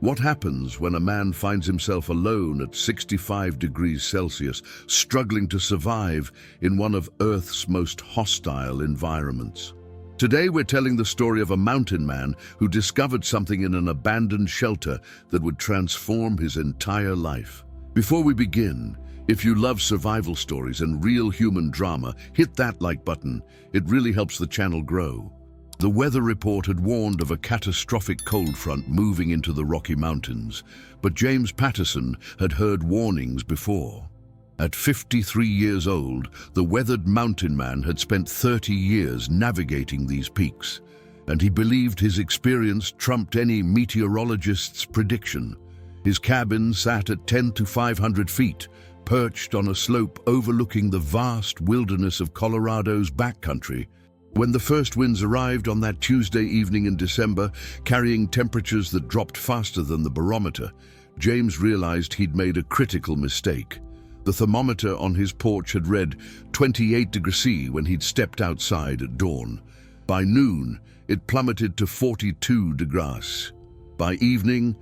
What happens when a man finds himself alone at 65 degrees Celsius, struggling to survive in one of Earth's most hostile environments? Today we're telling the story of a mountain man who discovered something in an abandoned shelter that would transform his entire life. Before we begin, if you love survival stories and real human drama, hit that like button. It really helps the channel grow. The weather report had warned of a catastrophic cold front moving into the Rocky Mountains, but James Patterson had heard warnings before. At 53 years old, the weathered mountain man had spent 30 years navigating these peaks, and he believed his experience trumped any meteorologist's prediction. His cabin sat at 10 to 500 feet, perched on a slope overlooking the vast wilderness of Colorado's backcountry. When the first winds arrived on that Tuesday evening in December, carrying temperatures that dropped faster than the barometer, James realized he'd made a critical mistake. The thermometer on his porch had read 28 degrees C when he'd stepped outside at dawn. By noon, it plummeted to 42 degrees. By evening,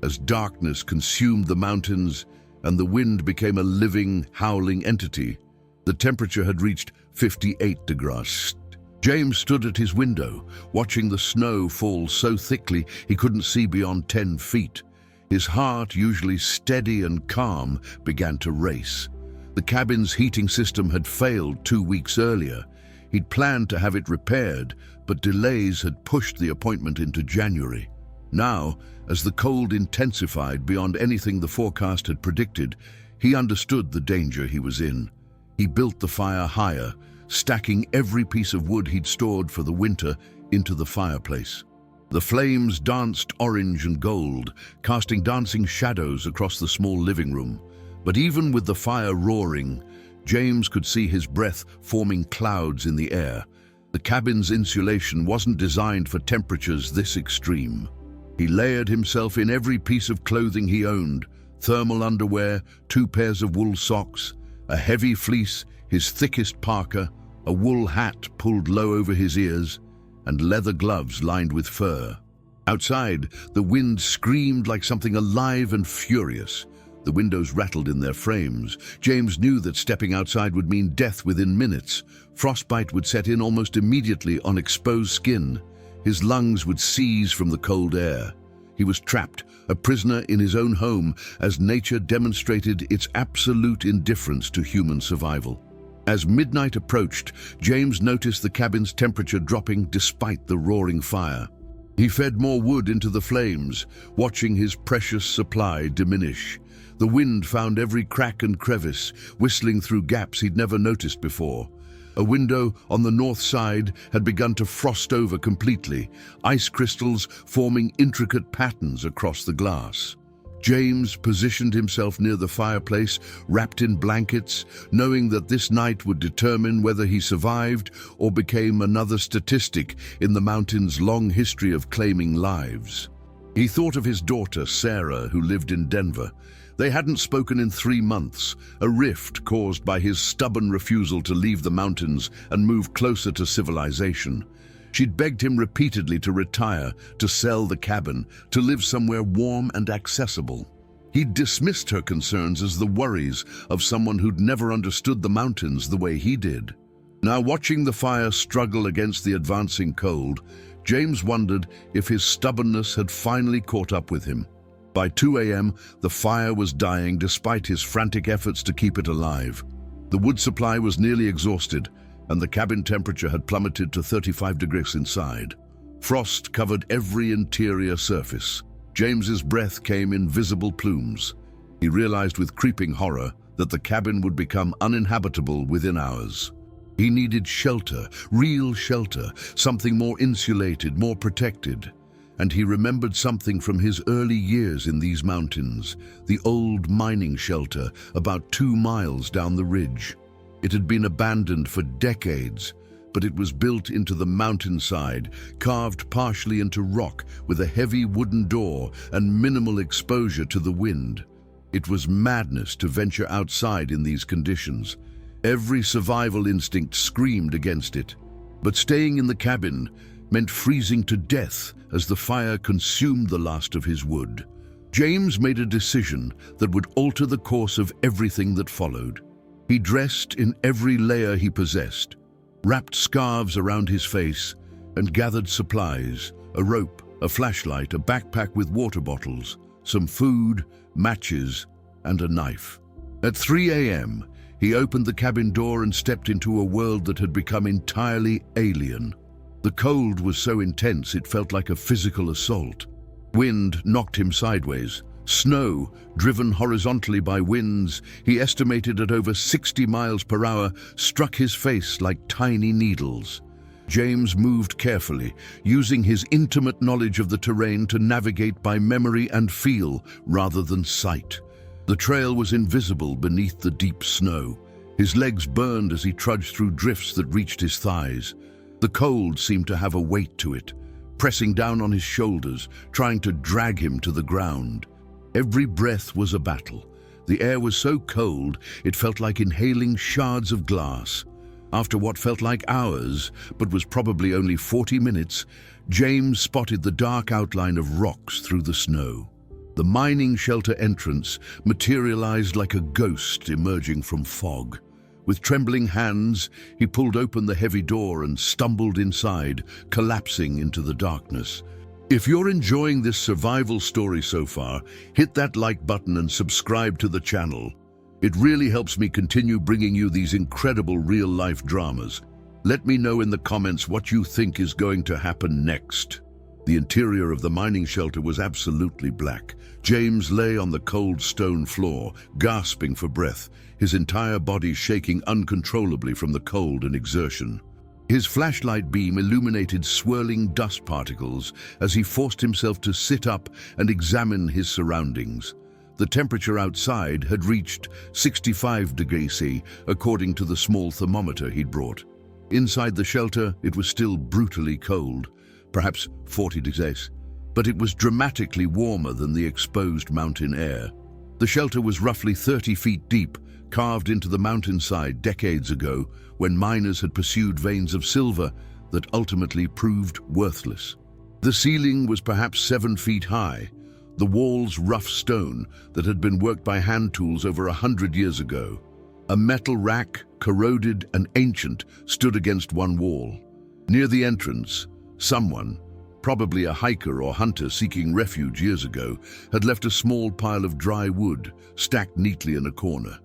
as darkness consumed the mountains and the wind became a living, howling entity, the temperature had reached 58 degrees. James stood at his window, watching the snow fall so thickly he couldn't see beyond 10 feet. His heart, usually steady and calm, began to race. The cabin's heating system had failed 2 weeks earlier. He'd planned to have it repaired, but delays had pushed the appointment into January. Now, as the cold intensified beyond anything the forecast had predicted, he understood the danger he was in. He built the fire higher, stacking every piece of wood he'd stored for the winter into the fireplace. The flames danced orange and gold, casting dancing shadows across the small living room. But even with the fire roaring, James could see his breath forming clouds in the air. The cabin's insulation wasn't designed for temperatures this extreme. He layered himself in every piece of clothing he owned: thermal underwear, 2 pairs of wool socks, a heavy fleece, his thickest parka, a wool hat pulled low over his ears, and leather gloves lined with fur. Outside, the wind screamed like something alive and furious. The windows rattled in their frames. James knew that stepping outside would mean death within minutes. Frostbite would set in almost immediately on exposed skin. His lungs would seize from the cold air. He was trapped, a prisoner in his own home, as nature demonstrated its absolute indifference to human survival. As midnight approached, James noticed the cabin's temperature dropping despite the roaring fire. He fed more wood into the flames, watching his precious supply diminish. The wind found every crack and crevice, whistling through gaps he'd never noticed before. A window on the north side had begun to frost over completely, ice crystals forming intricate patterns across the glass. James positioned himself near the fireplace, wrapped in blankets, knowing that this night would determine whether he survived or became another statistic in the mountain's long history of claiming lives. He thought of his daughter, Sarah, who lived in Denver. They hadn't spoken in 3 months, a rift caused by his stubborn refusal to leave the mountains and move closer to civilization. She'd begged him repeatedly to retire, to sell the cabin, to live somewhere warm and accessible. He'd dismissed her concerns as the worries of someone who'd never understood the mountains the way he did. Now, watching the fire struggle against the advancing cold, James wondered if his stubbornness had finally caught up with him. By 2 a.m., the fire was dying despite his frantic efforts to keep it alive. The wood supply was nearly exhausted, and the cabin temperature had plummeted to 35 degrees inside. Frost covered every interior surface. James's breath came in visible plumes. He realized with creeping horror that the cabin would become uninhabitable within hours. He needed shelter, real shelter, something more insulated, more protected. And he remembered something from his early years in these mountains, the old mining shelter about 2 miles down the ridge. It had been abandoned for decades, but it was built into the mountainside, carved partially into rock with a heavy wooden door and minimal exposure to the wind. It was madness to venture outside in these conditions. Every survival instinct screamed against it. But staying in the cabin meant freezing to death as the fire consumed the last of his wood. James made a decision that would alter the course of everything that followed. He dressed in every layer he possessed, wrapped scarves around his face, and gathered supplies: a rope, a flashlight, a backpack with water bottles, some food, matches, and a knife. At 3 a.m., he opened the cabin door and stepped into a world that had become entirely alien. The cold was so intense it felt like a physical assault. Wind knocked him sideways. Snow, driven horizontally by winds he estimated at over 60 miles per hour, struck his face like tiny needles. James moved carefully, using his intimate knowledge of the terrain to navigate by memory and feel rather than sight. The trail was invisible beneath the deep snow. His legs burned as he trudged through drifts that reached his thighs. The cold seemed to have a weight to it, pressing down on his shoulders, trying to drag him to the ground. Every breath was a battle. The air was so cold, it felt like inhaling shards of glass. After what felt like hours, but was probably only 40 minutes, James spotted the dark outline of rocks through the snow. The mining shelter entrance materialized like a ghost emerging from fog. With trembling hands, he pulled open the heavy door and stumbled inside, collapsing into the darkness. If you're enjoying this survival story so far, hit that like button and subscribe to the channel. It really helps me continue bringing you these incredible real-life dramas. Let me know in the comments what you think is going to happen next. The interior of the mining shelter was absolutely black. James lay on the cold stone floor, gasping for breath, his entire body shaking uncontrollably from the cold and exertion. His flashlight beam illuminated swirling dust particles as he forced himself to sit up and examine his surroundings. The temperature outside had reached 65 degrees C, according to the small thermometer he'd brought. Inside the shelter, it was still brutally cold, perhaps 40 degrees, but it was dramatically warmer than the exposed mountain air. The shelter was roughly 30 feet deep, carved into the mountainside decades ago when miners had pursued veins of silver that ultimately proved worthless. The ceiling was perhaps 7 feet high, the walls rough stone that had been worked by hand tools over 100 years ago. A metal rack, corroded and ancient, stood against one wall. Near the entrance, someone, probably a hiker or hunter seeking refuge years ago, had left a small pile of dry wood stacked neatly in a corner.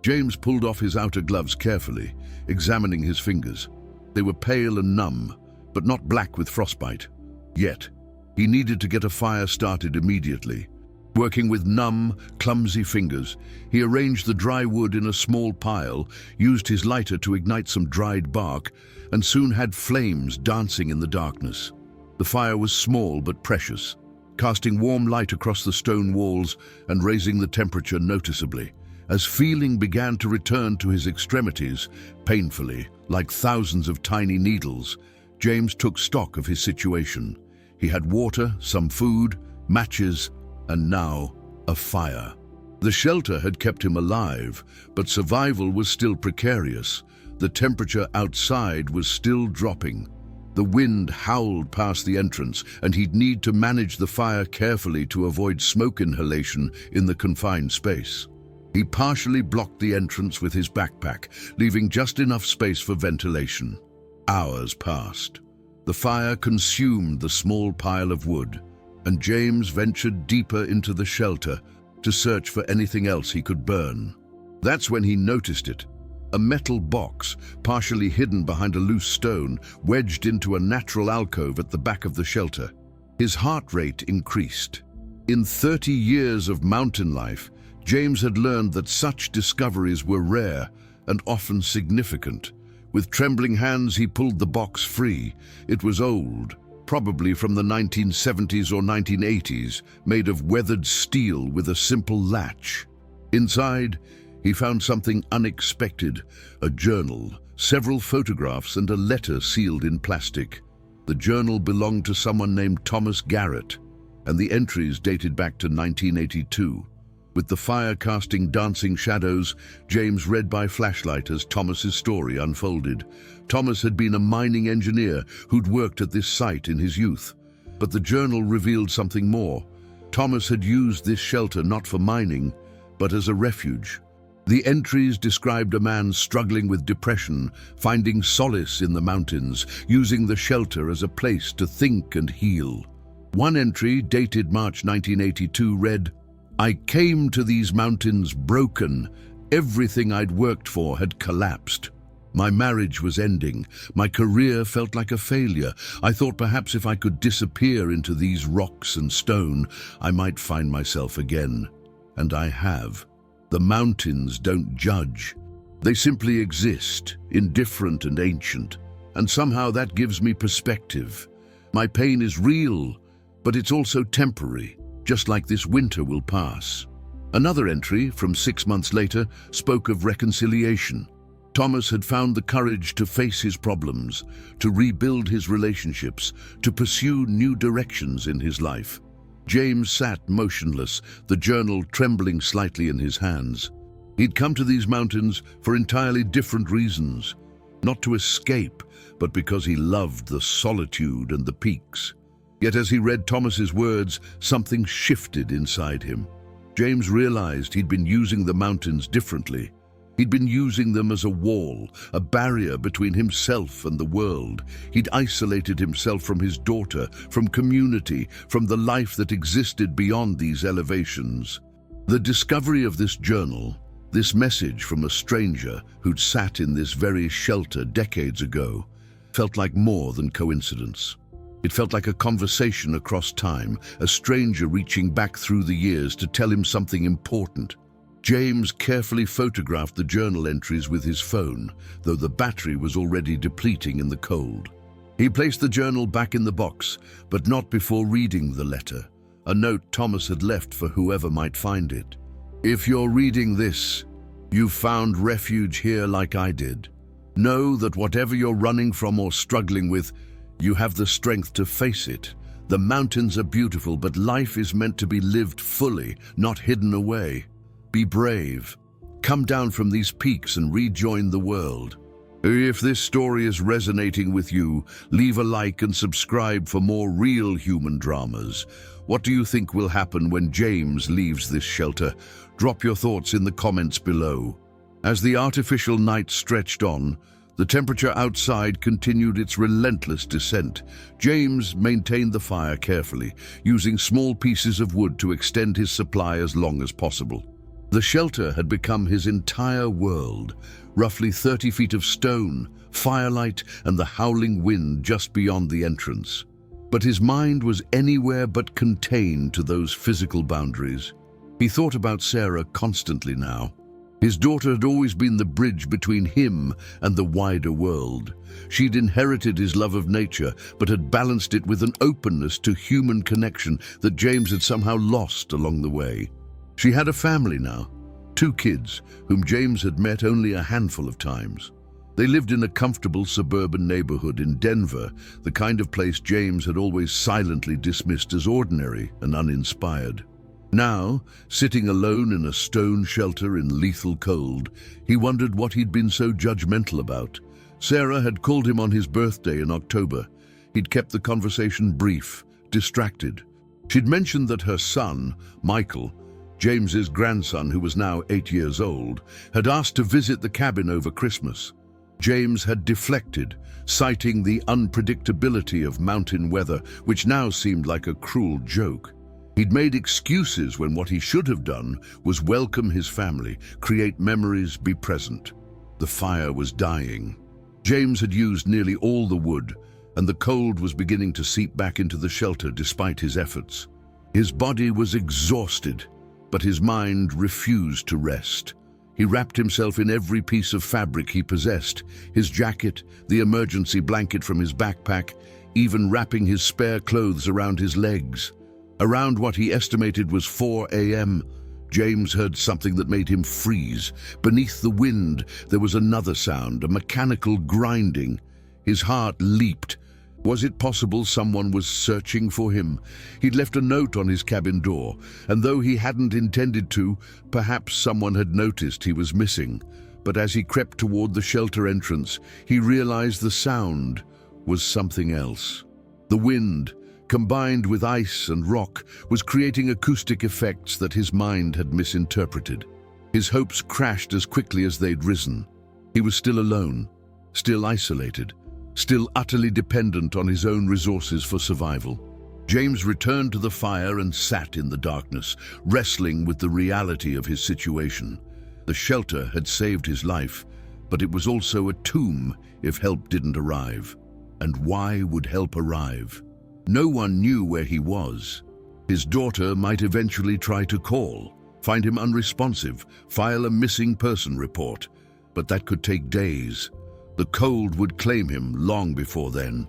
James pulled off his outer gloves carefully, examining his fingers. They were pale and numb, but not black with frostbite. Yet, he needed to get a fire started immediately. Working with numb, clumsy fingers, he arranged the dry wood in a small pile, used his lighter to ignite some dried bark, and soon had flames dancing in the darkness. The fire was small but precious, casting warm light across the stone walls and raising the temperature noticeably. As feeling began to return to his extremities, painfully, like thousands of tiny needles, James took stock of his situation. He had water, some food, matches, and now a fire. The shelter had kept him alive, but survival was still precarious. The temperature outside was still dropping. The wind howled past the entrance, and he'd need to manage the fire carefully to avoid smoke inhalation in the confined space. He partially blocked the entrance with his backpack, leaving just enough space for ventilation. Hours passed. The fire consumed the small pile of wood, and James ventured deeper into the shelter to search for anything else he could burn. That's when he noticed it. A metal box, partially hidden behind a loose stone, wedged into a natural alcove at the back of the shelter. His heart rate increased. In 30 years of mountain life, James had learned that such discoveries were rare and often significant. With trembling hands, he pulled the box free. It was old, probably from the 1970s or 1980s, made of weathered steel with a simple latch. Inside, he found something unexpected: a journal, several photographs, and a letter sealed in plastic. The journal belonged to someone named Thomas Garrett, and the entries dated back to 1982. With the fire casting dancing shadows, James read by flashlight as Thomas's story unfolded. Thomas had been a mining engineer who'd worked at this site in his youth. But the journal revealed something more. Thomas had used this shelter not for mining, but as a refuge. The entries described a man struggling with depression, finding solace in the mountains, using the shelter as a place to think and heal. One entry, dated March 1982, read, "I came to these mountains broken. Everything I'd worked for had collapsed. My marriage was ending. My career felt like a failure. I thought perhaps if I could disappear into these rocks and stone, I might find myself again. And I have. The mountains don't judge. They simply exist, indifferent and ancient. And somehow that gives me perspective. My pain is real, but it's also temporary, just like this winter will pass." Another entry, from 6 months later, spoke of reconciliation. Thomas had found the courage to face his problems, to rebuild his relationships, to pursue new directions in his life. James sat motionless, the journal trembling slightly in his hands. He'd come to these mountains for entirely different reasons, not to escape, but because he loved the solitude and the peaks. Yet as he read Thomas's words, something shifted inside him. James realized he'd been using the mountains differently. He'd been using them as a wall, a barrier between himself and the world. He'd isolated himself from his daughter, from community, from the life that existed beyond these elevations. The discovery of this journal, this message from a stranger who'd sat in this very shelter decades ago, felt like more than coincidence. It felt like a conversation across time, a stranger reaching back through the years to tell him something important. James carefully photographed the journal entries with his phone, though the battery was already depleting in the cold. He placed the journal back in the box, but not before reading the letter, a note Thomas had left for whoever might find it. "If you're reading this, you've found refuge here like I did. Know that whatever you're running from or struggling with, you have the strength to face it. The mountains are beautiful, but life is meant to be lived fully, not hidden away. Be brave. Come down from these peaks and rejoin the world." If this story is resonating with you, leave a like and subscribe for more real human dramas. What do you think will happen when James leaves this shelter? Drop your thoughts in the comments below. As the artificial night stretched on, the temperature outside continued its relentless descent. James maintained the fire carefully, using small pieces of wood to extend his supply as long as possible. The shelter had become his entire world, roughly 30 feet of stone, firelight, and the howling wind just beyond the entrance. But his mind was anywhere but contained to those physical boundaries. He thought about Sarah constantly now. His daughter had always been the bridge between him and the wider world. She'd inherited his love of nature, but had balanced it with an openness to human connection that James had somehow lost along the way. She had a family now, 2 kids, whom James had met only a handful of times. They lived in a comfortable suburban neighborhood in Denver, the kind of place James had always silently dismissed as ordinary and uninspired. Now, sitting alone in a stone shelter in lethal cold, he wondered what he'd been so judgmental about. Sarah had called him on his birthday in October. He'd kept the conversation brief, distracted. She'd mentioned that her son, Michael, James's grandson, who was now 8 years old, had asked to visit the cabin over Christmas. James had deflected, citing the unpredictability of mountain weather, which now seemed like a cruel joke. He'd made excuses when what he should have done was welcome his family, create memories, be present. The fire was dying. James had used nearly all the wood, and the cold was beginning to seep back into the shelter despite his efforts. His body was exhausted, but his mind refused to rest. He wrapped himself in every piece of fabric he possessed, his jacket, the emergency blanket from his backpack, even wrapping his spare clothes around his legs. Around what he estimated was 4 a.m., James heard something that made him freeze. Beneath the wind, there was another sound, a mechanical grinding. His heart leaped. Was it possible someone was searching for him? He'd left a note on his cabin door, and though he hadn't intended to, perhaps someone had noticed he was missing. But as he crept toward the shelter entrance, he realized the sound was something else. The wind, combined with ice and rock, was creating acoustic effects that his mind had misinterpreted. His hopes crashed as quickly as they'd risen. He was still alone, still isolated, still utterly dependent on his own resources for survival. James returned to the fire and sat in the darkness, wrestling with the reality of his situation. The shelter had saved his life, but it was also a tomb if help didn't arrive. And why would help arrive? No one knew where he was. His daughter might eventually try to call, find him unresponsive, file a missing person report, but that could take days. The cold would claim him long before then.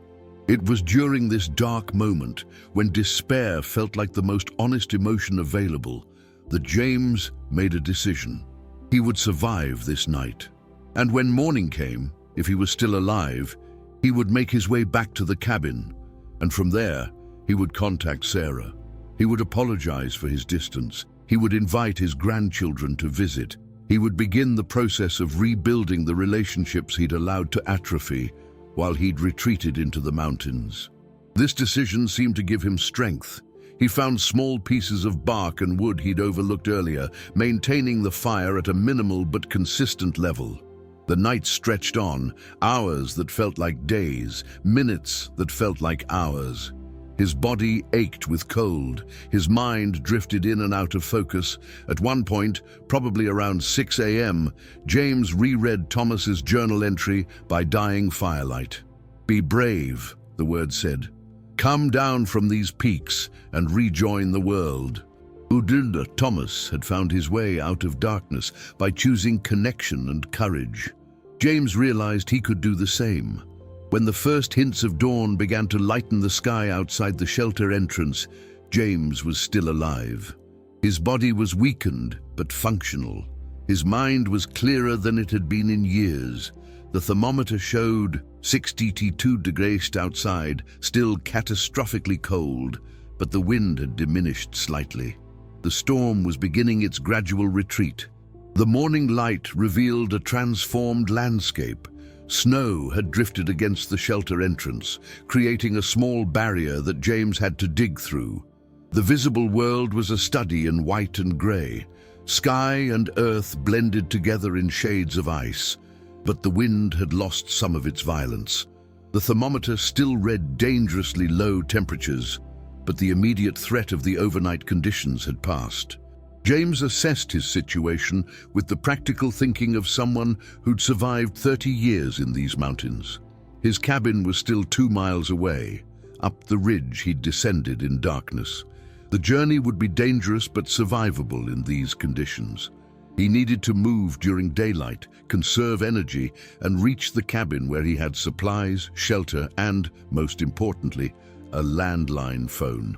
It was during this dark moment, when despair felt like the most honest emotion available, that James made a decision. He would survive this night. And when morning came, if he was still alive, he would make his way back to the cabin, and from there, he would contact Sarah. He would apologize for his distance. He would invite his grandchildren to visit. He would begin the process of rebuilding the relationships he'd allowed to atrophy while he'd retreated into the mountains. This decision seemed to give him strength. He found small pieces of bark and wood he'd overlooked earlier, maintaining the fire at a minimal but consistent level. The night stretched on, hours that felt like days, minutes that felt like hours. His body ached with cold, his mind drifted in and out of focus. At one point, probably around 6 a.m., James reread Thomas's journal entry by dying firelight. "Be brave," the word said. "Come down from these peaks and rejoin the world." Udinda Thomas had found his way out of darkness by choosing connection and courage. James realized he could do the same. When the first hints of dawn began to lighten the sky outside the shelter entrance, James was still alive. His body was weakened, but functional. His mind was clearer than it had been in years. The thermometer showed 62 degrees outside, still catastrophically cold, but the wind had diminished slightly. The storm was beginning its gradual retreat. The morning light revealed a transformed landscape. Snow had drifted against the shelter entrance, creating a small barrier that James had to dig through. The visible world was a study in white and grey. Sky and earth blended together in shades of ice, but the wind had lost some of its violence. The thermometer still read dangerously low temperatures, but the immediate threat of the overnight conditions had passed. James assessed his situation with the practical thinking of someone who'd survived 30 years in these mountains. His cabin was still 2 miles away, up the ridge he'd descended in darkness. The journey would be dangerous but survivable in these conditions. He needed to move during daylight, conserve energy, and reach the cabin where he had supplies, shelter, and, most importantly, a landline phone.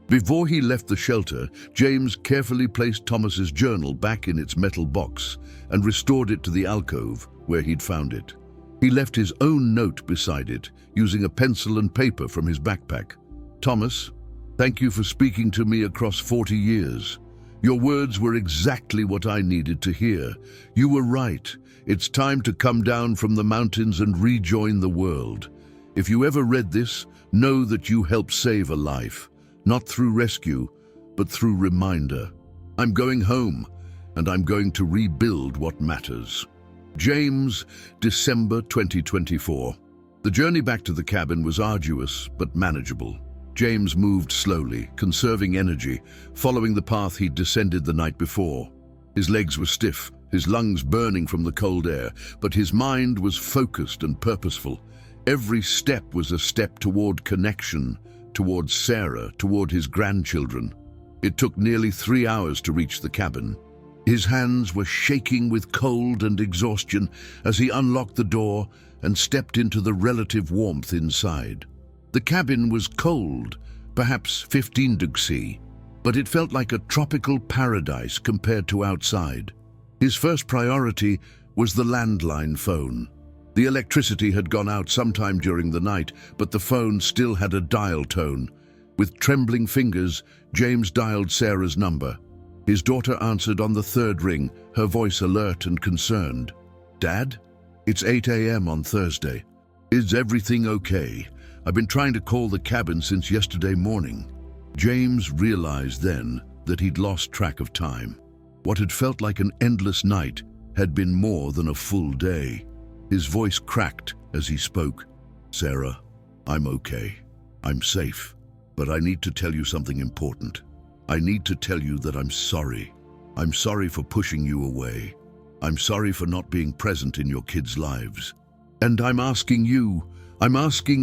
Before he left the shelter, James carefully placed Thomas's journal back in its metal box and restored it to the alcove where he'd found it. He left his own note beside it, using a pencil and paper from his backpack. "Thomas, thank you for speaking to me across 40 years. Your words were exactly what I needed to hear. You were right. It's time to come down from the mountains and rejoin the world. If you ever read this, know that you helped save a life. Not through rescue, but through reminder. I'm going home, and I'm going to rebuild what matters." James, December 2024. The journey back to the cabin was arduous, but manageable. James moved slowly, conserving energy, following the path he'd descended the night before. His legs were stiff, his lungs burning from the cold air, but his mind was focused and purposeful. Every step was a step toward connection, toward Sarah, toward his grandchildren. It took nearly 3 hours to reach the cabin. His hands were shaking with cold and exhaustion as he unlocked the door and stepped into the relative warmth inside. The cabin was cold, perhaps 15 degrees, but it felt like a tropical paradise compared to outside. His first priority was the landline phone. The electricity had gone out sometime during the night, but the phone still had a dial tone. With trembling fingers, James dialed Sarah's number. His daughter answered on the third ring, her voice alert and concerned. "Dad? It's 8 a.m. on Thursday. Is everything okay? I've been trying to call the cabin since yesterday morning." James realized then that he'd lost track of time. What had felt like an endless night had been more than a full day. His voice cracked as he spoke. "Sarah, I'm okay. I'm safe. But I need to tell you something important. I need to tell you that I'm sorry. I'm sorry for pushing you away. I'm sorry for not being present in your kids' lives. And I'm asking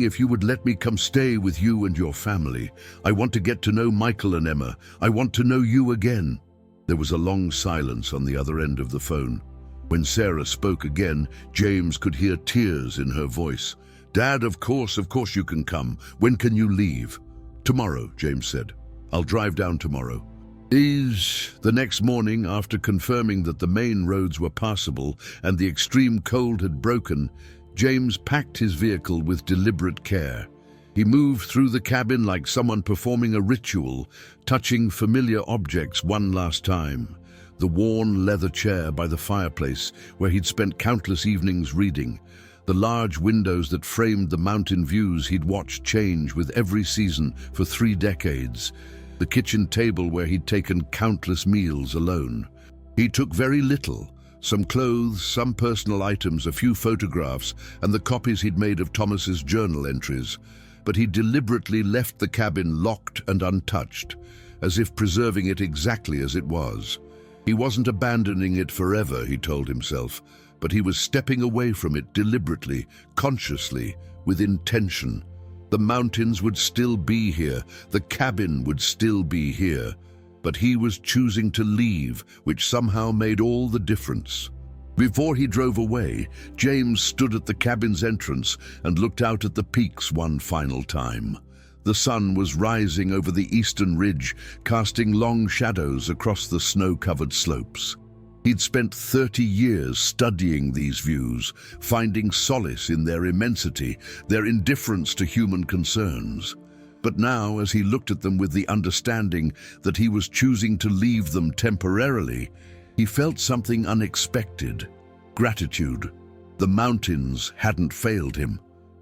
if you would let me come stay with you and your family. I want to get to know Michael and Emma. I want to know you again." There was a long silence on the other end of the phone. When Sarah spoke again, James could hear tears in her voice. "Dad, of course you can come. When can you leave?" "Tomorrow," James said. "I'll drive down tomorrow." The next morning, after confirming that the main roads were passable and the extreme cold had broken, James packed his vehicle with deliberate care. He moved through the cabin like someone performing a ritual, touching familiar objects one last time. The worn leather chair by the fireplace, where he'd spent countless evenings reading. The large windows that framed the mountain views he'd watched change with every season for 3 decades. The kitchen table where he'd taken countless meals alone. He took very little. Some clothes, some personal items, a few photographs, and the copies he'd made of Thomas's journal entries. But he deliberately left the cabin locked and untouched, as if preserving it exactly as it was. He wasn't abandoning it forever, he told himself, but he was stepping away from it deliberately, consciously, with intention. The mountains would still be here, the cabin would still be here, but he was choosing to leave, which somehow made all the difference. Before he drove away, James stood at the cabin's entrance and looked out at the peaks one final time. The sun was rising over the eastern ridge, casting long shadows across the snow-covered slopes. He'd spent 30 years studying these views, finding solace in their immensity, their indifference to human concerns. But now, as he looked at them with the understanding that he was choosing to leave them temporarily, he felt something unexpected: gratitude. The mountains hadn't failed him.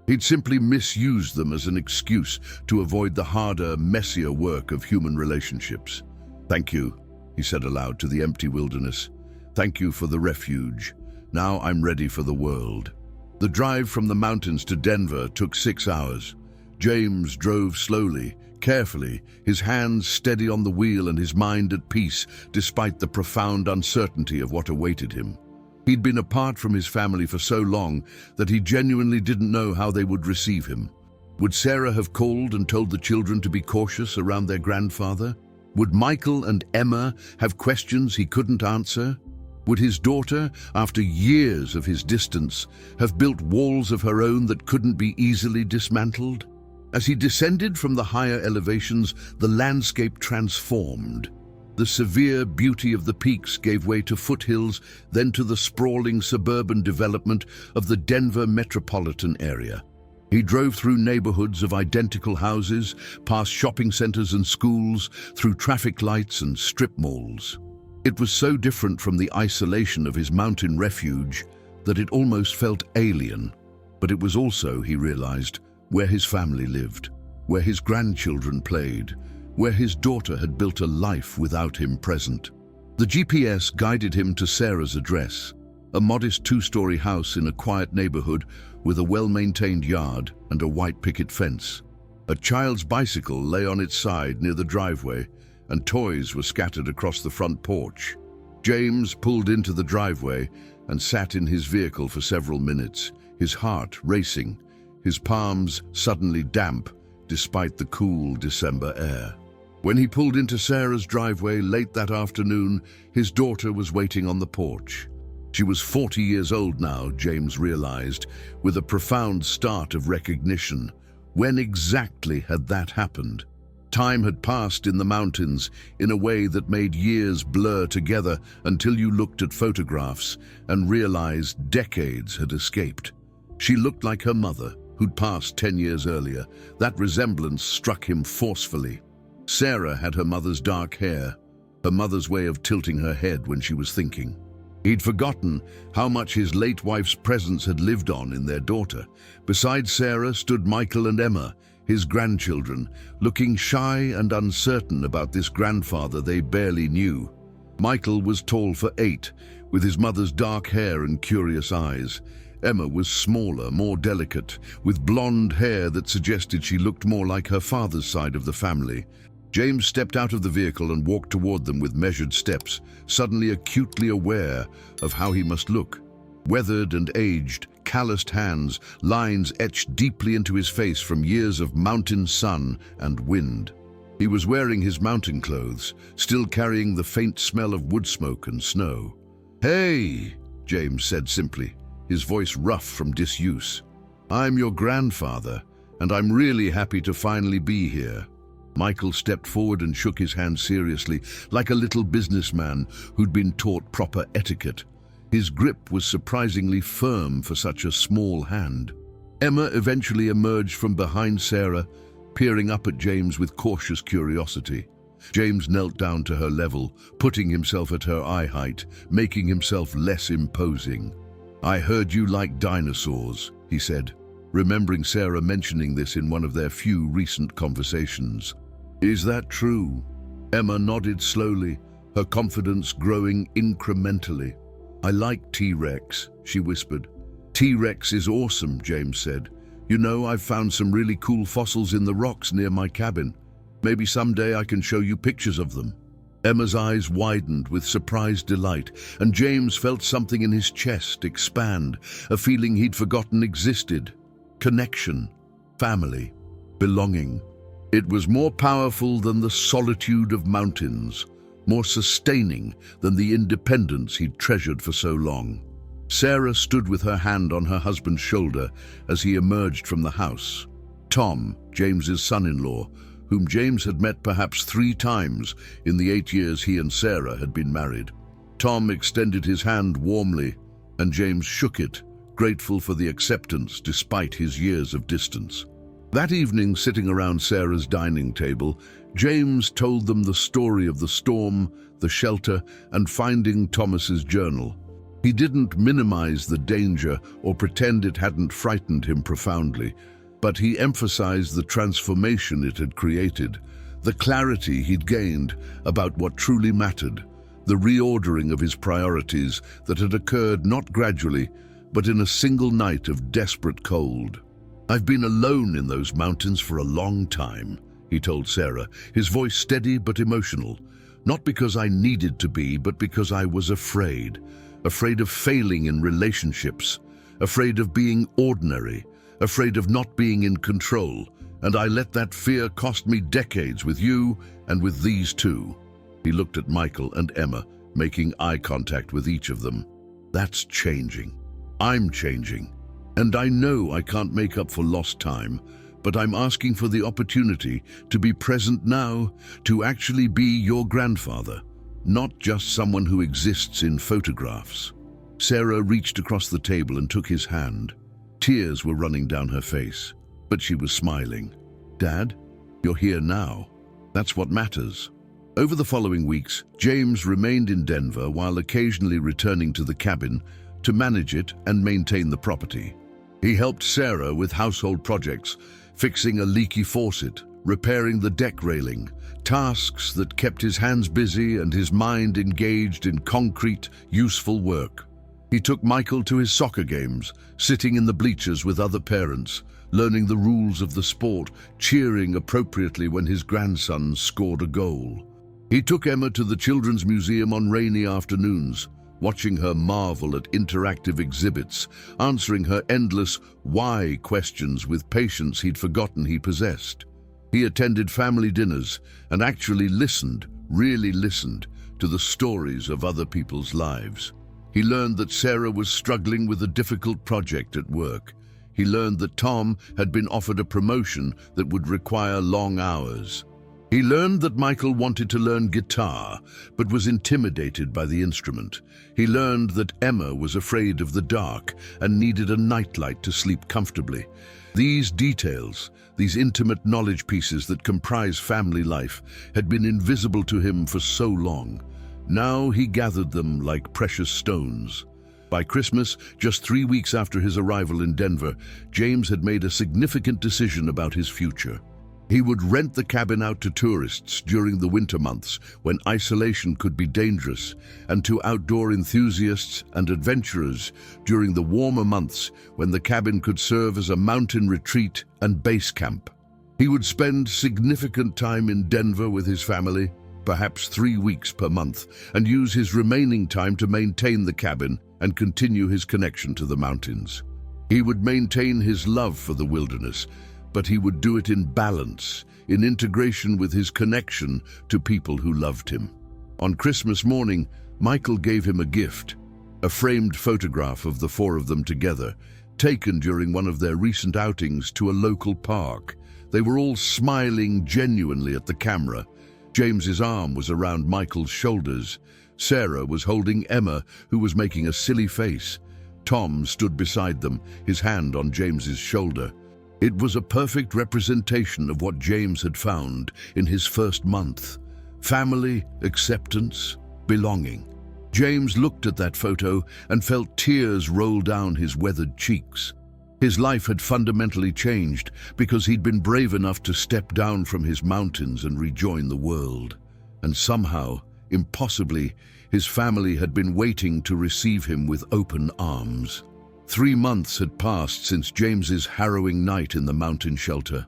He'd simply misused them as an excuse to avoid the harder, messier work of human relationships. "Thank you," he said aloud to the empty wilderness. "Thank you for the refuge. Now I'm ready for the world." The drive from the mountains to Denver took 6 hours. James drove slowly, carefully, his hands steady on the wheel and his mind at peace, despite the profound uncertainty of what awaited him. He'd been apart from his family for so long that he genuinely didn't know how they would receive him. Would Sarah have called and told the children to be cautious around their grandfather? Would Michael and Emma have questions he couldn't answer? Would his daughter, after years of his distance, have built walls of her own that couldn't be easily dismantled? As he descended from the higher elevations, the landscape transformed. The severe beauty of the peaks gave way to foothills, then to the sprawling suburban development of the Denver metropolitan area. He drove through neighborhoods of identical houses, past shopping centers and schools, through traffic lights and strip malls. It was so different from the isolation of his mountain refuge that it almost felt alien. But it was also, he realized, where his family lived, where his grandchildren played, where his daughter had built a life without him present. The GPS guided him to Sarah's address, a modest 2-story house in a quiet neighborhood with a well-maintained yard and a white picket fence. A child's bicycle lay on its side near the driveway, and toys were scattered across the front porch. James pulled into the driveway and sat in his vehicle for several minutes, his heart racing, his palms suddenly damp despite the cool December air. When he pulled into Sarah's driveway late that afternoon, his daughter was waiting on the porch. She was 40 years old now, James realized, with a profound start of recognition. When exactly had that happened? Time had passed in the mountains in a way that made years blur together until you looked at photographs and realized decades had escaped. She looked like her mother, who'd passed 10 years earlier. That resemblance struck him forcefully. Sarah had her mother's dark hair, her mother's way of tilting her head when she was thinking. He'd forgotten how much his late wife's presence had lived on in their daughter. Beside Sarah stood Michael and Emma, his grandchildren, looking shy and uncertain about this grandfather they barely knew. Michael was tall for 8, with his mother's dark hair and curious eyes. Emma was smaller, more delicate, with blonde hair that suggested she looked more like her father's side of the family. James stepped out of the vehicle and walked toward them with measured steps, suddenly acutely aware of how he must look. Weathered and aged, calloused hands, lines etched deeply into his face from years of mountain sun and wind. He was wearing his mountain clothes, still carrying the faint smell of wood smoke and snow. "Hey," James said simply, his voice rough from disuse. "I'm your grandfather, and I'm really happy to finally be here." Michael stepped forward and shook his hand seriously, like a little businessman who'd been taught proper etiquette. His grip was surprisingly firm for such a small hand. Emma eventually emerged from behind Sarah, peering up at James with cautious curiosity. James knelt down to her level, putting himself at her eye height, making himself less imposing. "I heard you like dinosaurs," he said, remembering Sarah mentioning this in one of their few recent conversations. "Is that true?" Emma nodded slowly, her confidence growing incrementally. "I like T-Rex," she whispered. "T-Rex is awesome," James said. "You know, I've found some really cool fossils in the rocks near my cabin. Maybe someday I can show you pictures of them." Emma's eyes widened with surprised delight, and James felt something in his chest expand, a feeling he'd forgotten existed. Connection, family, belonging. It was more powerful than the solitude of mountains, more sustaining than the independence he'd treasured for so long. Sarah stood with her hand on her husband's shoulder as he emerged from the house. Tom, James's son-in-law, whom James had met perhaps 3 times in the 8 years he and Sarah had been married. Tom extended his hand warmly, and James shook it, grateful for the acceptance despite his years of distance. That evening, sitting around Sarah's dining table, James told them the story of the storm, the shelter, and finding Thomas's journal. He didn't minimize the danger or pretend it hadn't frightened him profoundly, but he emphasized the transformation it had created, the clarity he'd gained about what truly mattered, the reordering of his priorities that had occurred not gradually, but in a single night of desperate cold. "I've been alone in those mountains for a long time," he told Sarah, his voice steady but emotional. "Not because I needed to be, but because I was afraid. Afraid of failing in relationships, afraid of being ordinary, afraid of not being in control, and I let that fear cost me decades with you and with these two." He looked at Michael and Emma, making eye contact with each of them. "That's changing. I'm changing. And I know I can't make up for lost time, but I'm asking for the opportunity to be present now, to actually be your grandfather, not just someone who exists in photographs." Sarah reached across the table and took his hand. Tears were running down her face, but she was smiling. "Dad, you're here now. That's what matters." Over the following weeks, James remained in Denver while occasionally returning to the cabin to manage it and maintain the property. He helped Sarah with household projects, fixing a leaky faucet, repairing the deck railing, tasks that kept his hands busy and his mind engaged in concrete, useful work. He took Michael to his soccer games, sitting in the bleachers with other parents, learning the rules of the sport, cheering appropriately when his grandson scored a goal. He took Emma to the Children's Museum on rainy afternoons, watching her marvel at interactive exhibits, answering her endless why questions with patience he'd forgotten he possessed. He attended family dinners and actually listened, really listened, to the stories of other people's lives. He learned that Sarah was struggling with a difficult project at work. He learned that Tom had been offered a promotion that would require long hours. He learned that Michael wanted to learn guitar, but was intimidated by the instrument. He learned that Emma was afraid of the dark and needed a nightlight to sleep comfortably. These details, these intimate knowledge pieces that comprise family life, had been invisible to him for so long. Now he gathered them like precious stones. By Christmas, just 3 weeks after his arrival in Denver, James had made a significant decision about his future. He would rent the cabin out to tourists during the winter months when isolation could be dangerous, and to outdoor enthusiasts and adventurers during the warmer months when the cabin could serve as a mountain retreat and base camp. He would spend significant time in Denver with his family, perhaps 3 weeks per month, and use his remaining time to maintain the cabin and continue his connection to the mountains. He would maintain his love for the wilderness, but he would do it in balance, in integration with his connection to people who loved him. On Christmas morning, Michael gave him a gift, a framed photograph of the 4 of them together, taken during one of their recent outings to a local park. They were all smiling genuinely at the camera. James's arm was around Michael's shoulders. Sarah was holding Emma, who was making a silly face. Tom stood beside them, his hand on James's shoulder. It was a perfect representation of what James had found in his first month: family, acceptance, belonging. James looked at that photo and felt tears roll down his weathered cheeks. His life had fundamentally changed because he'd been brave enough to step down from his mountains and rejoin the world. And somehow, impossibly, his family had been waiting to receive him with open arms. 3 months had passed since James's harrowing night in the mountain shelter.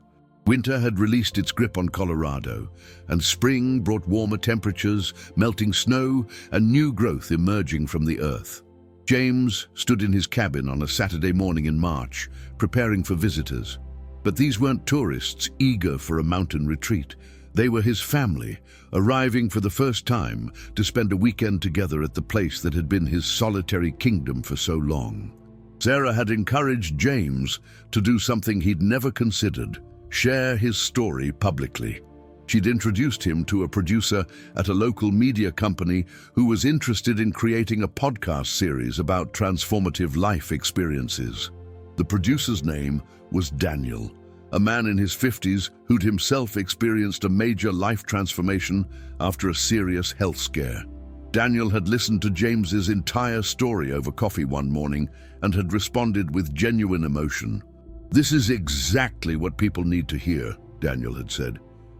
Winter had released its grip on Colorado, and spring brought warmer temperatures, melting snow, and new growth emerging from the earth. James stood in his cabin on a Saturday morning in March, preparing for visitors. But these weren't tourists eager for a mountain retreat. They were his family, arriving for the first time to spend a weekend together at the place that had been his solitary kingdom for so long. Sarah had encouraged James to do something he'd never considered: share his story publicly. She'd introduced him to a producer at a local media company who was interested in creating a podcast series about transformative life experiences. The producer's name was Daniel, a man in his 50s who'd himself experienced a major life transformation after a serious health scare. Daniel had listened to James's entire story over coffee one morning and had responded with genuine emotion. "This is exactly what people need to hear," Daniel had said.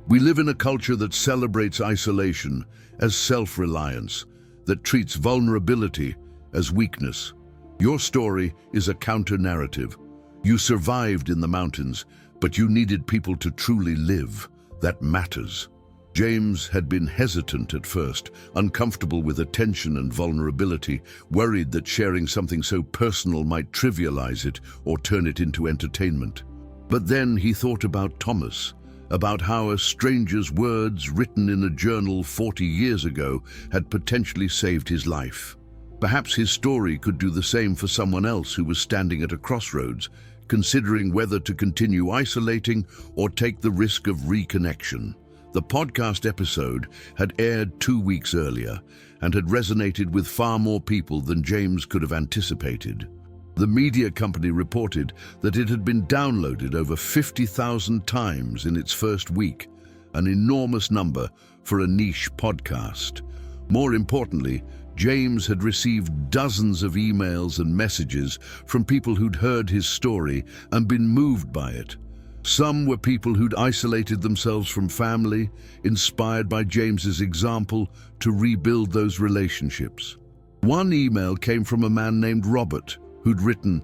"We live in a culture that celebrates isolation as self-reliance, that treats vulnerability as weakness. Your story is a counter-narrative. You survived in the mountains, but you needed people to truly live. That matters." James had been hesitant at first, uncomfortable with attention and vulnerability, worried that sharing something so personal might trivialize it or turn it into entertainment. But then he thought about Thomas, about how a stranger's words written in a journal 40 years ago had potentially saved his life. Perhaps his story could do the same for someone else who was standing at a crossroads, considering whether to continue isolating or take the risk of reconnection. The podcast episode had aired 2 weeks earlier and had resonated with far more people than James could have anticipated. The media company reported that it had been downloaded over 50,000 times in its first week, an enormous number for a niche podcast. More importantly, James had received dozens of emails and messages from people who'd heard his story and been moved by it. Some were people who'd isolated themselves from family, inspired by James's example to rebuild those relationships. One email came from a man named Robert, who'd written,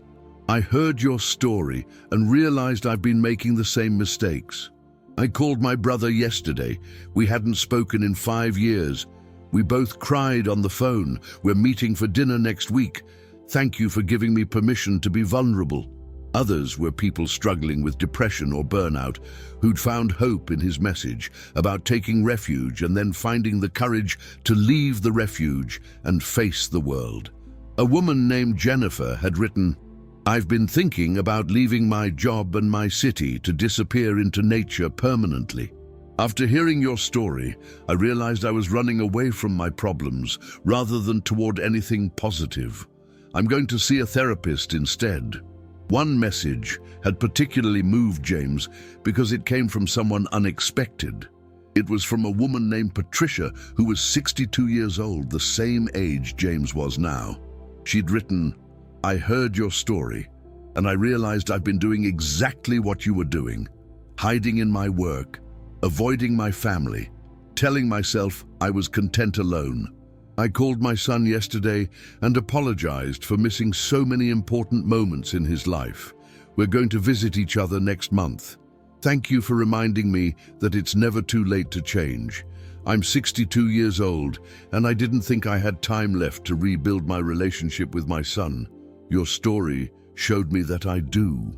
"I heard your story and realized I've been making the same mistakes. I called my brother yesterday. We hadn't spoken in 5 years. We both cried on the phone. We're meeting for dinner next week. Thank you for giving me permission to be vulnerable." Others were people struggling with depression or burnout who'd found hope in his message about taking refuge and then finding the courage to leave the refuge and face the world. A woman named Jennifer had written, "I've been thinking about leaving my job and my city to disappear into nature permanently. After hearing your story, I realized I was running away from my problems rather than toward anything positive. I'm going to see a therapist instead." One message had particularly moved James because it came from someone unexpected. It was from a woman named Patricia, who was 62 years old, the same age James was now. She'd written, "I heard your story, and I realized I've been doing exactly what you were doing, hiding in my work, avoiding my family, telling myself I was content alone. I called my son yesterday and apologized for missing so many important moments in his life. We're going to visit each other next month. Thank you for reminding me that it's never too late to change. I'm 62 years old, and I didn't think I had time left to rebuild my relationship with my son. Your story showed me that I do."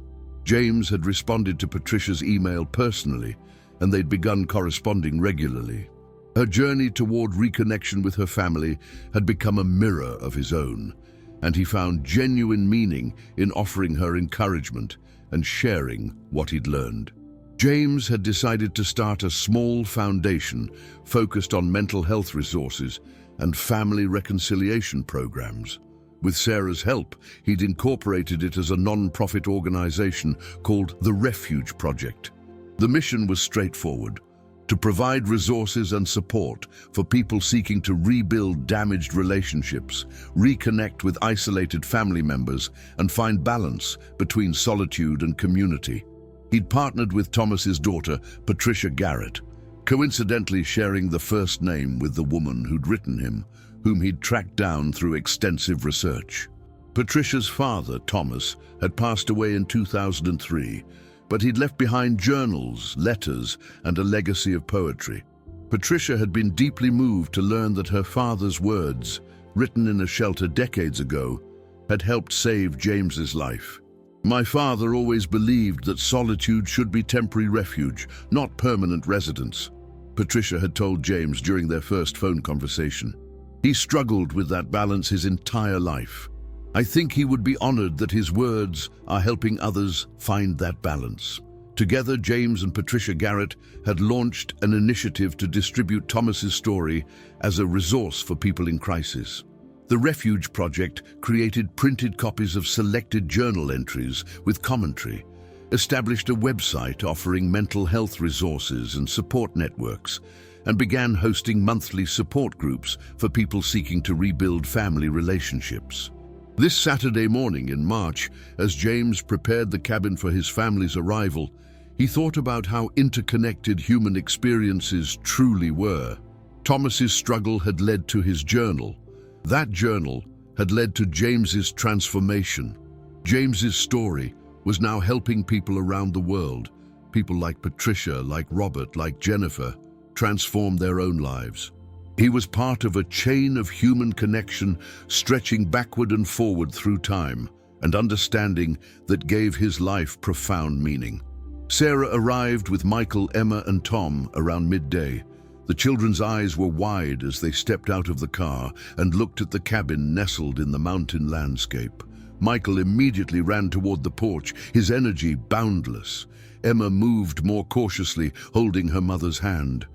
James had responded to Patricia's email personally, and they'd begun corresponding regularly. Her journey toward reconnection with her family had become a mirror of his own, and he found genuine meaning in offering her encouragement and sharing what he'd learned. James had decided to start a small foundation focused on mental health resources and family reconciliation programs. With Sarah's help, he'd incorporated it as a non-profit organization called the Refuge Project. The mission was straightforward: to provide resources and support for people seeking to rebuild damaged relationships, reconnect with isolated family members, and find balance between solitude and community. He'd partnered with Thomas's daughter, Patricia Garrett, coincidentally sharing the first name with the woman who'd written him, whom he'd tracked down through extensive research. Patricia's father, Thomas, had passed away in 2003, but he'd left behind journals, letters, and a legacy of poetry. Patricia had been deeply moved to learn that her father's words, written in a shelter decades ago, had helped save James's life. "My father always believed that solitude should be temporary refuge, not permanent residence," Patricia had told James during their first phone conversation. He struggled with that balance his entire life. "I think he would be honored that his words are helping others find that balance." Together, James and Patricia Garrett had launched an initiative to distribute Thomas's story as a resource for people in crisis. The Refuge Project created printed copies of selected journal entries with commentary, established a website offering mental health resources and support networks, and began hosting monthly support groups for people seeking to rebuild family relationships. This Saturday morning in March, as James prepared the cabin for his family's arrival, he thought about how interconnected human experiences truly were. Thomas's struggle had led to his journal. That journal had led to James's transformation. James's story was now helping people around the world, people like Patricia, like Robert, like Jennifer, transform their own lives. He was part of a chain of human connection stretching backward and forward through time and understanding that gave his life profound meaning. Sarah arrived with Michael, Emma, and Tom around midday. The children's eyes were wide as they stepped out of the car and looked at the cabin nestled in the mountain landscape. Michael immediately ran toward the porch, his energy boundless. Emma moved more cautiously, holding her mother's hand.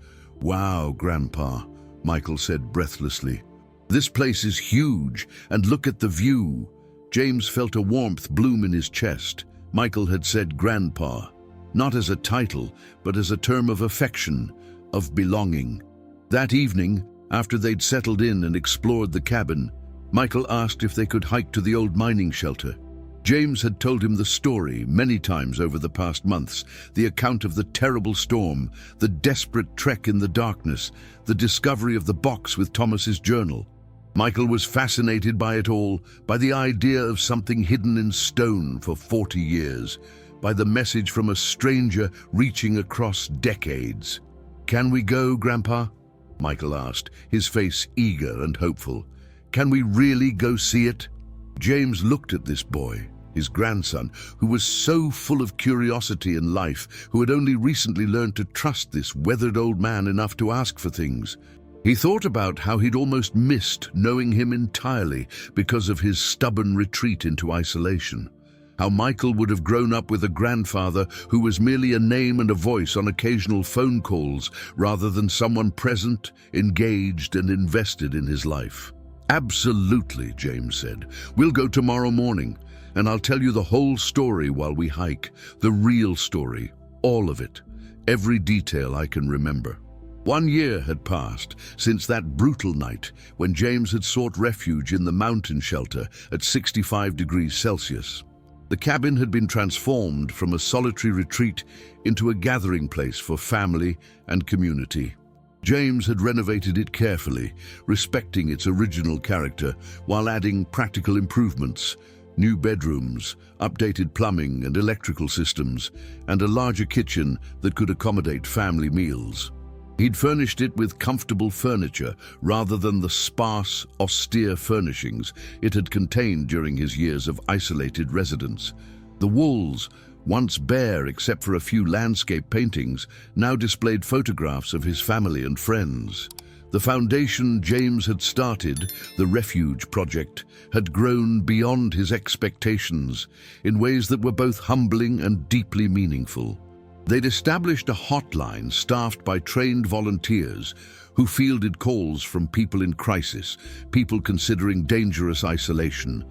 "Wow, Grandpa," Michael said breathlessly. "This place is huge, and look at the view." James felt a warmth bloom in his chest. Michael had said Grandpa, not as a title, but as a term of affection, of belonging. That evening, after they'd settled in and explored the cabin, Michael asked if they could hike to the old mining shelter. James had told him the story many times over the past months, the account of the terrible storm, the desperate trek in the darkness, the discovery of the box with Thomas's journal. Michael was fascinated by it all, by the idea of something hidden in stone for 40 years, by the message from a stranger reaching across decades. "Can we go, Grandpa?" Michael asked, his face eager and hopeful. "Can we really go see it?" James looked at this boy, his grandson, who was so full of curiosity and life, who had only recently learned to trust this weathered old man enough to ask for things. He thought about how he'd almost missed knowing him entirely because of his stubborn retreat into isolation. How Michael would have grown up with a grandfather who was merely a name and a voice on occasional phone calls rather than someone present, engaged, and invested in his life. "Absolutely," James said. "We'll go tomorrow morning, and I'll tell you the whole story while we hike. The real story, all of it, every detail I can remember." 1 year had passed since that brutal night when James had sought refuge in the mountain shelter at 65 degrees Celsius. The cabin had been transformed from a solitary retreat into a gathering place for family and community. James had renovated it carefully, respecting its original character while adding practical improvements: new bedrooms, updated plumbing and electrical systems, and a larger kitchen that could accommodate family meals. He'd furnished it with comfortable furniture rather than the sparse, austere furnishings it had contained during his years of isolated residence. The walls, once bare except for a few landscape paintings, now displayed photographs of his family and friends. The foundation James had started, the Refuge project, had grown beyond his expectations in ways that were both humbling and deeply meaningful. They'd established a hotline staffed by trained volunteers who fielded calls from people in crisis, people considering dangerous isolation,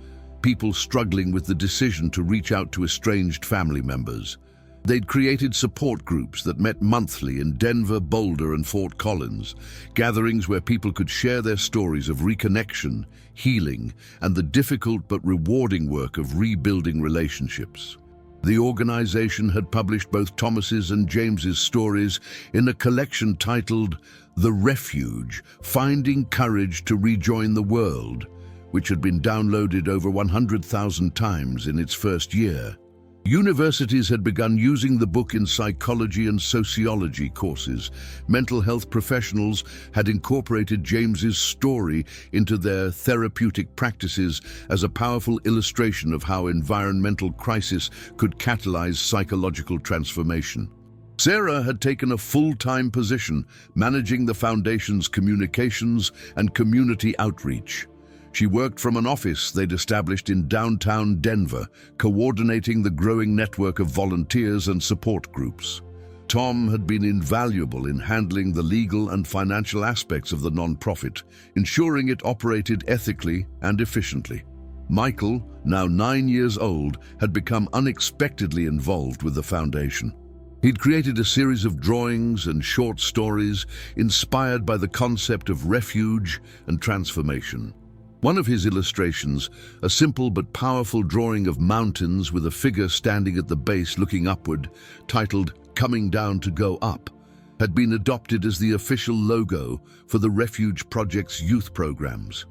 people struggling with the decision to reach out to estranged family members. They'd created support groups that met monthly in Denver, Boulder, and Fort Collins, gatherings where people could share their stories of reconnection, healing, and the difficult but rewarding work of rebuilding relationships. The organization had published both Thomas's and James's stories in a collection titled The Refuge: Finding Courage to Rejoin the World, which had been downloaded over 100,000 times in its first year. Universities had begun using the book in psychology and sociology courses. Mental health professionals had incorporated James's story into their therapeutic practices as a powerful illustration of how environmental crisis could catalyze psychological transformation. Sarah had taken a full-time position managing the foundation's communications and community outreach. She worked from an office they'd established in downtown Denver, coordinating the growing network of volunteers and support groups. Tom had been invaluable in handling the legal and financial aspects of the nonprofit, ensuring it operated ethically and efficiently. Michael, now 9 years old, had become unexpectedly involved with the foundation. He'd created a series of drawings and short stories inspired by the concept of refuge and transformation. One of his illustrations, a simple but powerful drawing of mountains with a figure standing at the base looking upward, titled "Coming Down to Go Up," had been adopted as the official logo for the Refuge Project's youth programs.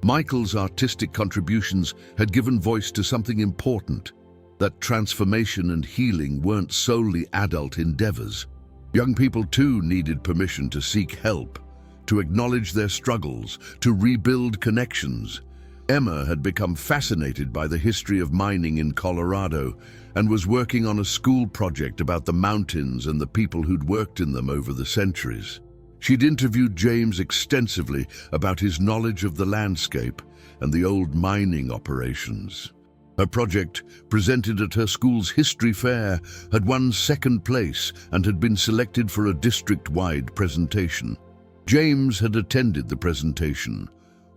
Michael's artistic contributions had given voice to something important: that transformation and healing weren't solely adult endeavors. Young people too needed permission to seek help, to acknowledge their struggles, to rebuild connections. Emma had become fascinated by the history of mining in Colorado and was working on a school project about the mountains and the people who'd worked in them over the centuries. She'd interviewed James extensively about his knowledge of the landscape and the old mining operations. Her project, presented at her school's history fair, had won second place and had been selected for a district-wide presentation. James had attended the presentation,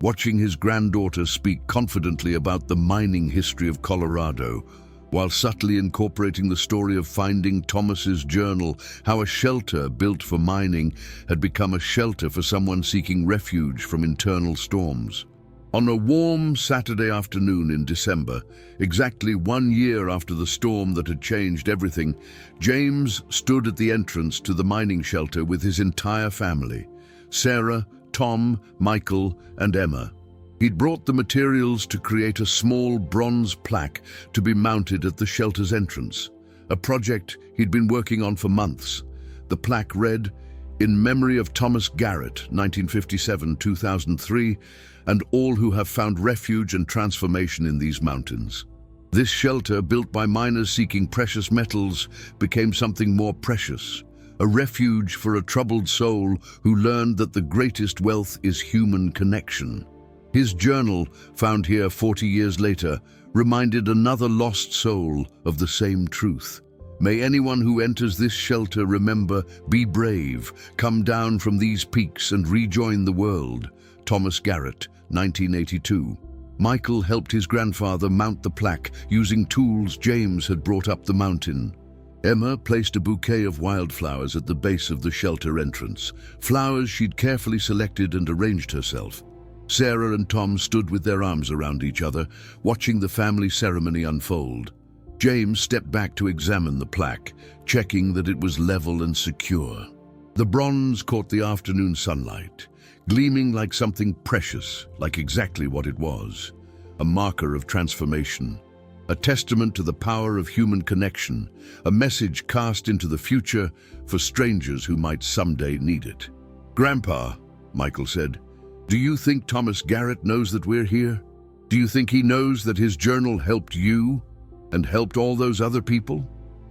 watching his granddaughter speak confidently about the mining history of Colorado, while subtly incorporating the story of finding Thomas's journal, how a shelter built for mining had become a shelter for someone seeking refuge from internal storms. On a warm Saturday afternoon in December, exactly 1 year after the storm that had changed everything, James stood at the entrance to the mining shelter with his entire family: Sarah, Tom, Michael, and Emma. He'd brought the materials to create a small bronze plaque to be mounted at the shelter's entrance, a project he'd been working on for months. The plaque read, "In memory of Thomas Garrett, 1957-2003, and all who have found refuge and transformation in these mountains." This shelter, built by miners seeking precious metals, became something more precious: a refuge for a troubled soul who learned that the greatest wealth is human connection. His journal, found here 40 years later, reminded another lost soul of the same truth. "May anyone who enters this shelter remember, be brave, come down from these peaks and rejoin the world." Thomas Garrett, 1982. Michael helped his grandfather mount the plaque using tools James had brought up the mountain. Emma placed a bouquet of wildflowers at the base of the shelter entrance, flowers she'd carefully selected and arranged herself. Sarah and Tom stood with their arms around each other, watching the family ceremony unfold. James stepped back to examine the plaque, checking that it was level and secure. The bronze caught the afternoon sunlight, gleaming like something precious, like exactly what it was. A marker of transformation, a testament to the power of human connection, a message cast into the future for strangers who might someday need it. "Grandpa," Michael said, "do you think Thomas Garrett knows that we're here? Do you think he knows that his journal helped you and helped all those other people?"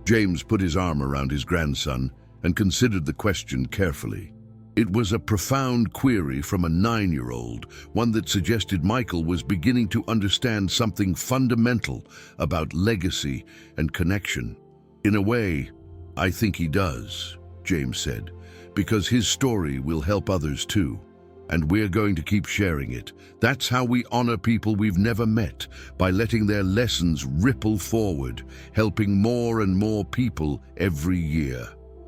James put his arm around his grandson and considered the question carefully. It was a profound query from a 9-year-old, one that suggested Michael was beginning to understand something fundamental about legacy and connection. "In a way, I think he does," James said, "because his story will help others too. And we're going to keep sharing it. That's how we honor people we've never met, by letting their lessons ripple forward, helping more and more people every year."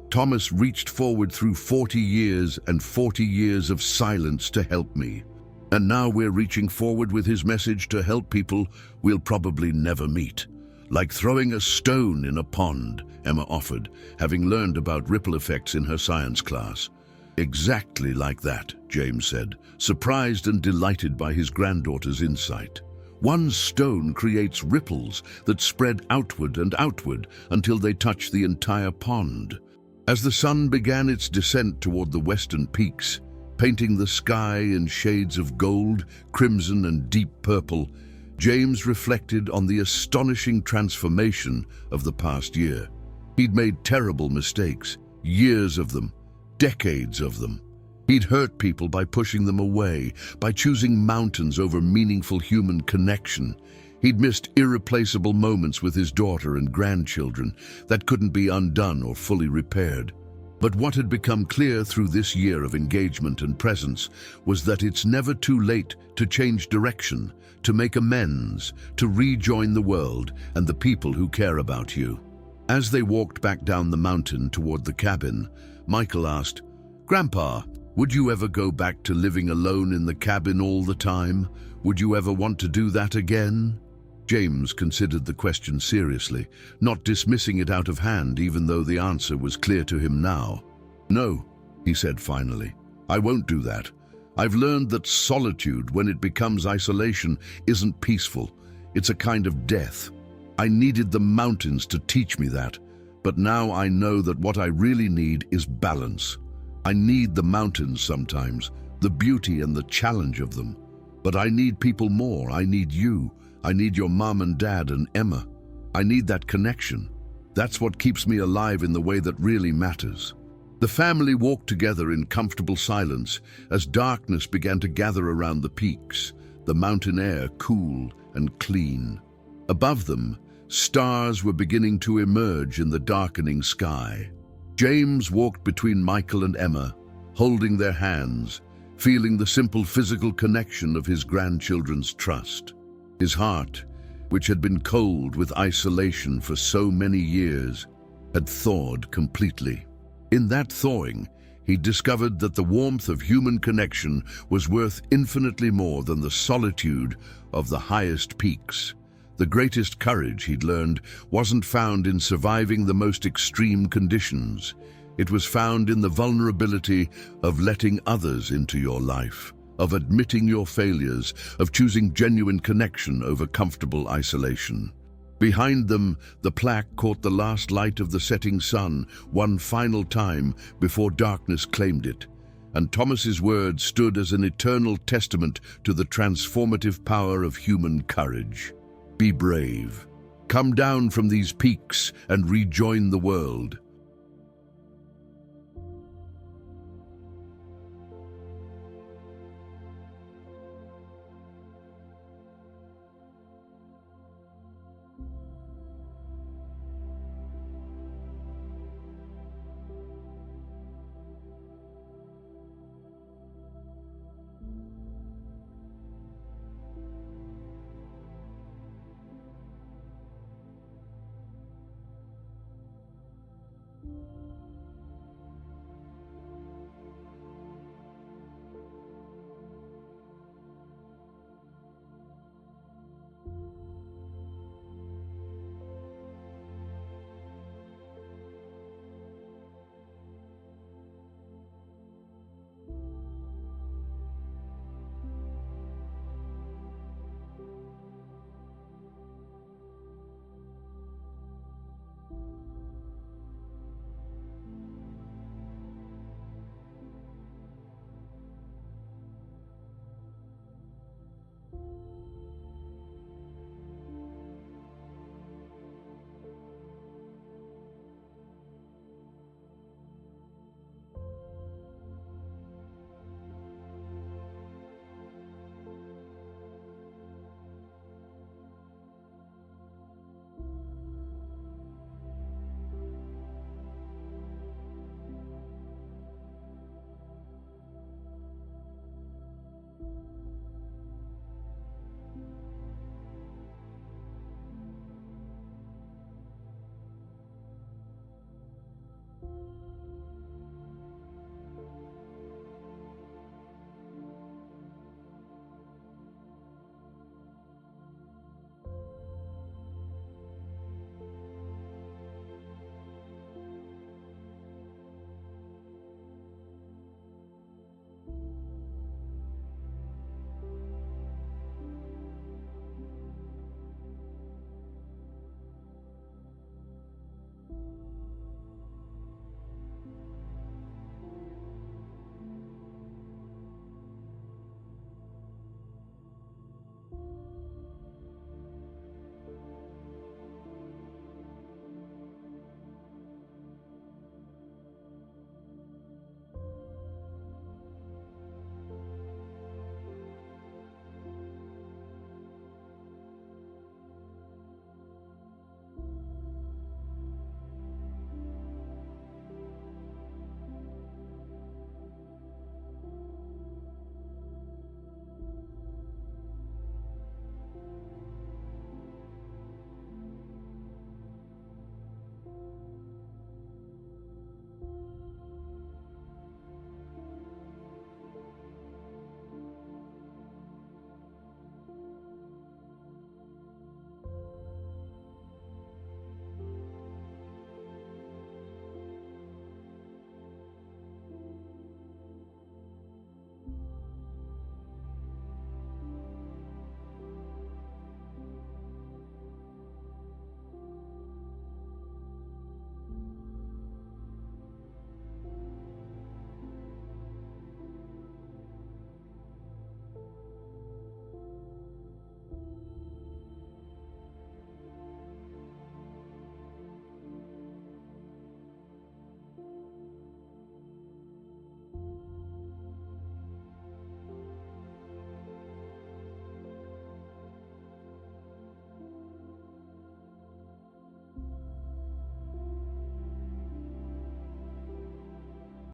Thomas reached forward through 40 years and 40 years of silence to help me. And now we're reaching forward with his message to help people we'll probably never meet. Like throwing a stone in a pond, Emma offered, having learned about ripple effects in her science class. "Exactly like that," James said, surprised and delighted by his granddaughter's insight. "One stone creates ripples that spread outward and outward until they touch the entire pond." As the sun began its descent toward the western peaks, painting the sky in shades of gold, crimson, and deep purple, James reflected on the astonishing transformation of the past year. He'd made terrible mistakes, years of them, decades of them. He'd hurt people by pushing them away, by choosing mountains over meaningful human connection. He'd missed irreplaceable moments with his daughter and grandchildren that couldn't be undone or fully repaired. But what had become clear through this year of engagement and presence was that it's never too late to change direction, to make amends, to rejoin the world and the people who care about you. As they walked back down the mountain toward the cabin, Michael asked, "Grandpa, would you ever go back to living alone in the cabin all the time? Would you ever want to do that again?" James considered the question seriously, not dismissing it out of hand even though the answer was clear to him now. "No," he said finally, "I won't do that. I've learned that solitude, when it becomes isolation, isn't peaceful. It's a kind of death. I needed the mountains to teach me that, but now I know that what I really need is balance. I need the mountains sometimes, the beauty and the challenge of them. But I need people more. I need you. I need your mom and dad and Emma. I need that connection. That's what keeps me alive in the way that really matters." The family walked together in comfortable silence as darkness began to gather around the peaks, the mountain air cool and clean. Above them, stars were beginning to emerge in the darkening sky. James walked between Michael and Emma, holding their hands, feeling the simple physical connection of his grandchildren's trust. His heart, which had been cold with isolation for so many years, had thawed completely. In that thawing, he discovered that the warmth of human connection was worth infinitely more than the solitude of the highest peaks. The greatest courage, he'd learned, wasn't found in surviving the most extreme conditions. It was found in the vulnerability of letting others into your life, of admitting your failures, of choosing genuine connection over comfortable isolation. Behind them, the plaque caught the last light of the setting sun one final time before darkness claimed it, and Thomas's words stood as an eternal testament to the transformative power of human courage. "Be brave. Come down from these peaks and rejoin the world."